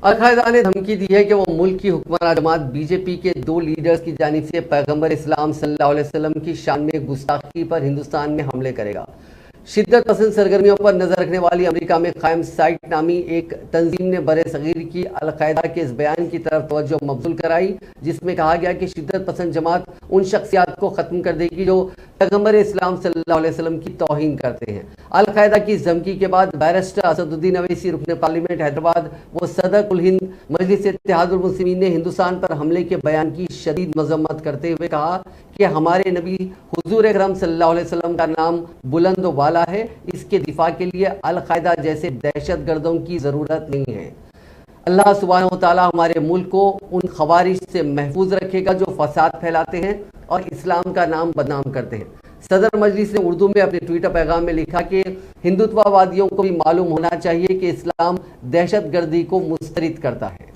القاعدہ نے دھمکی دی ہے کہ وہ ملک کی حکمراں جماعت بی جے پی کے 2 لیڈرز کی جانب سے پیغمبر اسلام صلی اللہ علیہ وسلم کی شان میں گستاخی پر ہندوستان میں حملے کرے گا۔ شدت پسند سرگرمیوں پر نظر رکھنے والی امریکہ میں قائم سائٹ نامی ایک تنظیم نے بر صغیر کی القاعدہ کے اس بیان کی طرف توجہ مبذول کرائی، جس میں کہا گیا کہ شدت پسند جماعت ان شخصیات کو ختم کر دے گی جو پیغمبر اسلام صلی اللہ علیہ وسلم کی توہین کرتے ہیں۔ القاعدہ کی اس دھمکی کے بعد بیرسٹر اسد الدین اویسی رکن پارلیمنٹ حیدرآباد و صدر کل ہند مجلس اتحاد المسلمین نے ہندوستان پر حملے کے بیان کی شدید مذمت کرتے ہوئے کہا کہ ہمارے نبی حضور اکرم صلی اللہ علیہ وسلم کا نام بلند و بالا ہے، اس کے دفاع کے لیے القاعدہ جیسے دہشت گردوں کی ضرورت نہیں ہے۔ اللہ سبحانہ و تعالی ہمارے ملک کو ان خوارج سے محفوظ رکھے گا جو فساد پھیلاتے ہیں اور اسلام کا نام بدنام کرتے ہیں۔ صدر مجلس نے اردو میں اپنے ٹویٹر پیغام میں لکھا کہ ہندوتوا وادیوں کو بھی معلوم ہونا چاہیے کہ اسلام دہشت گردی کو مسترد کرتا ہے۔